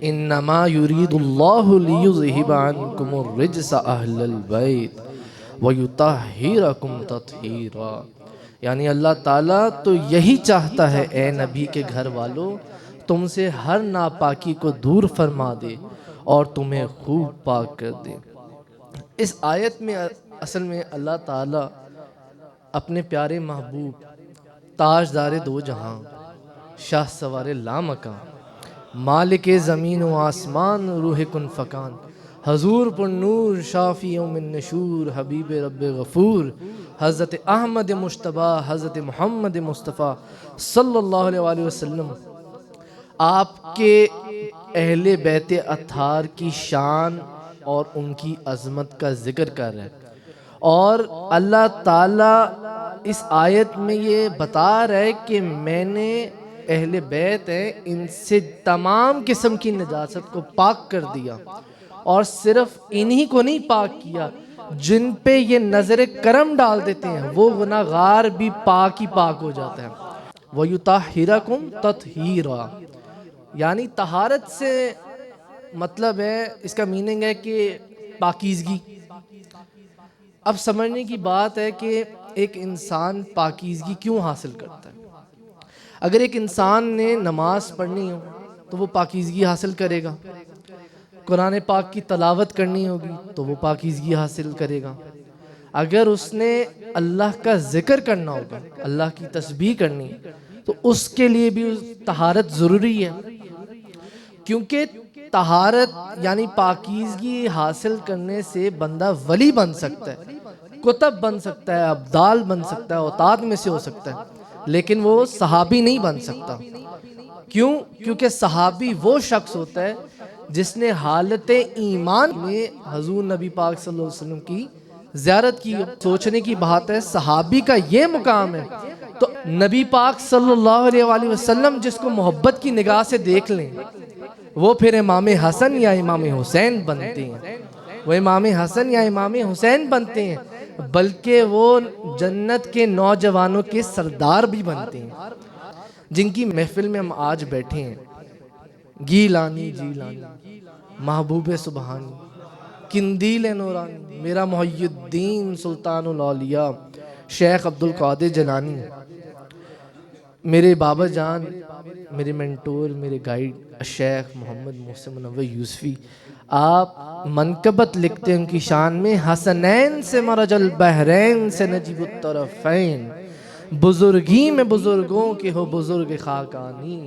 انما یرید اللہ لیذہب عنکم الرجس اہل البیت ویطہرکم تطہیرا، یعنی اللہ تعالیٰ تو یہی چاہتا ہے اے نبی کے گھر والوں، تم سے ہر ناپاکی کو دور فرما دے اور تمہیں خوب پاک کر دے۔ اس آیت میں اصل میں اللہ تعالیٰ اپنے پیارے محبوب تاجدار دو جہاں، شاہ سوار لامکان، مالک زمین و آسمان، روح کن فکان، حضور پر نور شافی من نشور، حبیب رب غفور، حضرت احمد مجتبیٰ، حضرت محمد مصطفیٰ صلی اللہ علیہ وآلہ وسلم، آپ کے اہل بیت اطہار کی شان اور ان کی عظمت کا ذکر کر رہے ہیں، اور اللہ تعالیٰ اس آیت میں یہ بتا رہا ہے کہ میں نے اہل بیت ہیں ان سے تمام قسم کی نجاست کو پاک کر دیا، اور صرف انہی کو نہیں پاک کیا، جن پہ یہ نظر کرم ڈال دیتے ہیں وہ گناہ گار بھی پاک ہی پاک ہو جاتا ہے۔ وَيُطَهِّرَكُمْ تَطْهِيرًا، یعنی طہارت سے مطلب ہے، اس کا میننگ ہے کہ پاکیزگی۔ اب سمجھنے کی بات ہے کہ ایک انسان پاکیزگی کیوں حاصل کرتا ہے۔ اگر ایک انسان نے نماز پڑھنی ہو تو وہ پاکیزگی حاصل کرے گا، قرآن پاک کی تلاوت کرنی ہوگی تو وہ پاکیزگی حاصل کرے گا، اگر اس نے اللہ کا ذکر کرنا ہوگا، اللہ کی تسبیح کرنی ہے تو اس کے لیے بھی طہارت ضروری ہے، کیونکہ طہارت یعنی پاکیزگی حاصل کرنے سے بندہ ولی بن سکتا ہے، کتب بن سکتا ہے، ابدال بن سکتا ہے، اوتاد میں سے ہو سکتا ہے، لیکن وہ صحابی نہیں بن سکتا۔ کیوں؟ کیونکہ صحابی وہ شخص ہوتا ہے جس نے حالت ایمان میں حضور نبی پاک صلی اللہ علیہ وسلم کی زیارت کی۔ سوچنے کی بات ہے، صحابی کا یہ مقام ہے تو نبی پاک صلی اللہ علیہ وآلہ وسلم جس کو محبت کی نگاہ سے دیکھ لیں وہ پھر امام حسن یا امام حسین بنتے ہیں، وہ امام حسن یا امام حسین بنتے ہیں، بلکہ وہ جنت کے نوجوانوں کے سردار بھی بنتے ہیں، جن کی محفل میں ہم آج بیٹھے ہیں۔ گیلانی جیلانی، محبوب سبحانی، قندیل نورانی، میرا محی الدین سلطان الاولیاء شیخ عبدالقادر جیلانی، میرے بابا جان، میرے منٹور، میرے گائیڈ شیخ محمد محسن منور یوسفی، آپ منقبت لکھتے ہیں ان کی شان میں، حسنین سے مرج البحرین سے نجیب الطرفین، بزرگی میں بزرگوں کے ہو بزرگ خاقانی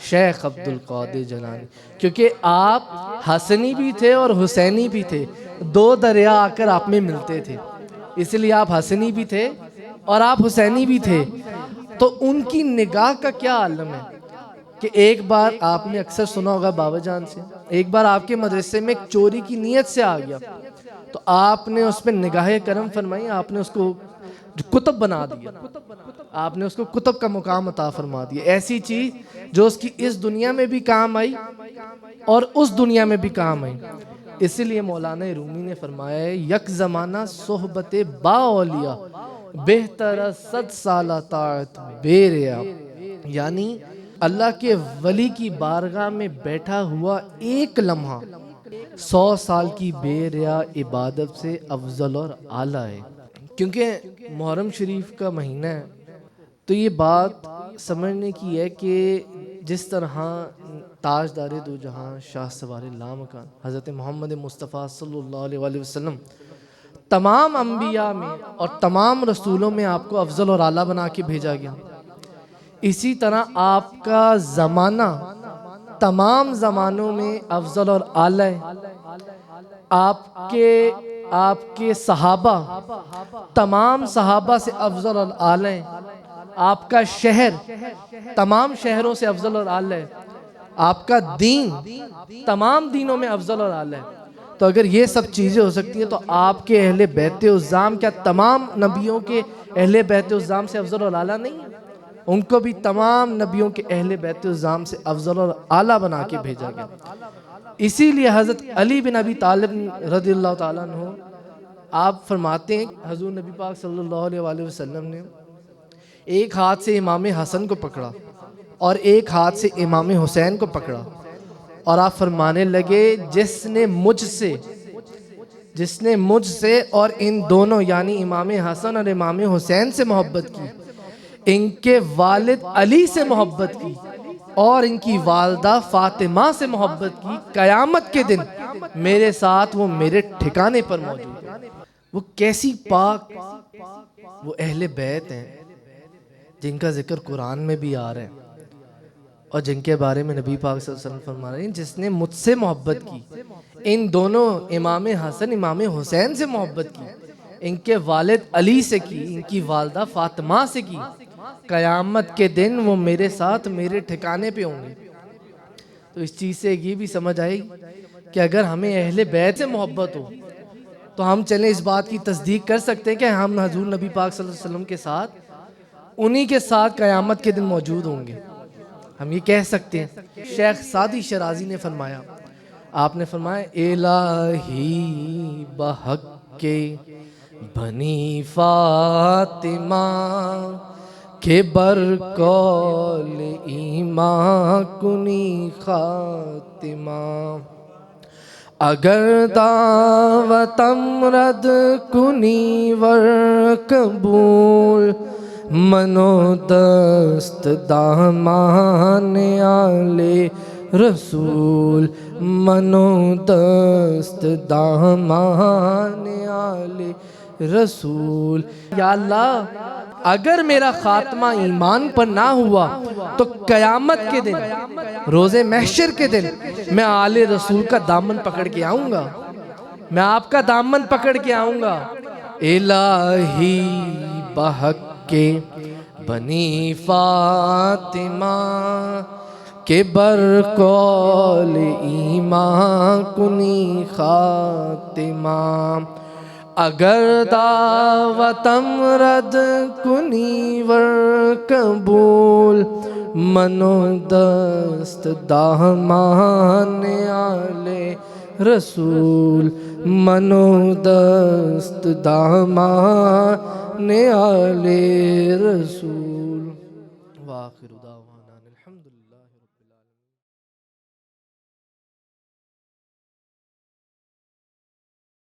شیخ عبدالقادر جیلانی، کیونکہ آپ حسنی بھی تھے اور حسینی بھی تھے، دو دریا آ کر آپ میں ملتے تھے، اس لیے آپ حسنی بھی تھے اور آپ حسینی بھی تھے۔ تو ان کی نگاہ کا کیا عالم ہے کہ ایک بار آپ نے اکثر سنا ہوگا بابا جان سے، ایک بار آپ کے مدرسے میں ایک چوری کی نیت سے آ گیا تو آپ نے اس پہ نگاہ کرم فرمائی، آپ نے اس کو کتب بنا دیا، آپ نے اس کو کتب کا مقام عطا فرما دیا، ایسی چیز جو اس کی اس دنیا میں بھی کام آئی اور اس دنیا میں بھی کام آئی۔ اسی لیے مولانا رومی نے فرمایا ہے، یک زمانہ صحبت با اولیاء بہتر 100 سالہ طاعت بے ریا، یعنی اللہ کے ولی کی بارگاہ میں بیٹھا ہوا ایک لمحہ 100 سال کی بے ریا عبادت سے افضل اور اعلیٰ ہے۔ کیونکہ محرم شریف کا مہینہ ہے تو یہ بات سمجھنے کی ہے کہ جس طرح تاجدار دو جہاں شاہ سوار لامکان حضرت محمد مصطفیٰ صلی اللہ علیہ وآلہ وسلم تمام انبیاء میں اور تمام رسولوں میں آپ کو افضل اور اعلیٰ بنا کے بھیجا گیا، اسی طرح آپ کا زمانہ تمام زمانوں میں افضل اور اعلیٰ ہے، آپ کے صحابہ تمام صحابہ سے افضل اور اعلیٰ ہیں، آپ کا شہر تمام شہروں سے افضل اور اعلیٰ ہے، آپ کا دین تمام دینوں میں افضل اور اعلیٰ ہے۔ تو اگر یہ سب چیزیں ہو سکتی ہیں تو آپ کے اہل بیت عظام کیا تمام نبیوں کے اہل بیت عظام سے افضل اور اعلیٰ نہیں ہیں؟ ان کو بھی تمام نبیوں کے اہل بیت عظام سے افضل اور اعلیٰ بنا کے بھیجا گیا۔ اسی لیے حضرت علی بن ابی طالب رضی اللہ تعالیٰ عنہ آپ فرماتے ہیں حضور نبی پاک صلی اللہ علیہ وآلہ وسلم نے ایک ہاتھ سے امام حسن کو پکڑا اور ایک ہاتھ سے امام حسین کو پکڑا اور آپ فرمانے لگے جس نے مجھ سے اور ان دونوں یعنی امام حسن اور امام حسین سے محبت کی، ان کے والد علی سے محبت کی اور ان کی والدہ فاطمہ سے محبت کی، قیامت کے دن میرے ساتھ وہ میرے ٹھکانے پر موجود ہے۔ وہ کیسی پاک وہ اہل بیت ہیں جن کا ذکر قرآن میں بھی آ رہا ہے اور جن کے بارے میں نبی پاک صلی اللہ علیہ وسلم فرما رہے ہیں جس نے مجھ سے محبت کی، ان دونوں امام حسن امام حسین سے محبت کی، ان کے والد علی سے کی، ان کی والدہ فاطمہ سے کی، قیامت کے دن وہ میرے ساتھ میرے ٹھکانے پہ ہوں گے۔ تو اس چیز سے یہ بھی سمجھ آئی کہ اگر ہمیں اہل بیت سے محبت ہو تو ہم چلیں اس بات کی تصدیق کر سکتے ہیں کہ ہم حضور نبی پاک صلی اللہ علیہ وسلم کے ساتھ انہی کے ساتھ قیامت کے دن موجود ہوں گے، ہم یہ کہہ سکتے ہیں۔ شیخ سعدی شرازی نے فرمایا، آپ نے فرمایا الہی بحق کے بنی فاطمہ کہ برقول ایمان کنی خاتمہ، اگر دعوتم رد کنی ور قبول، منو دست دامان آل رسول، منو دست دامان آل رسول۔ یا اللہ اگر میرا خاتمہ ایمان پر نہ ہوا تو قیامت کے دن روز محشر کے دن میں آل رسول کا دامن پکڑ کے آؤں گا، میں آپ کا دامن پکڑ کے آؤں گا۔ الہی بحق کے بنی فاطمہ کہ برقول ایمان کنی خاتمہ، اگر دعوتم رد کنی ور قبول، منو دست دامان آل رسول، منو دست دامان آل رسول۔ وآخر دعوانا الحمدللہ۔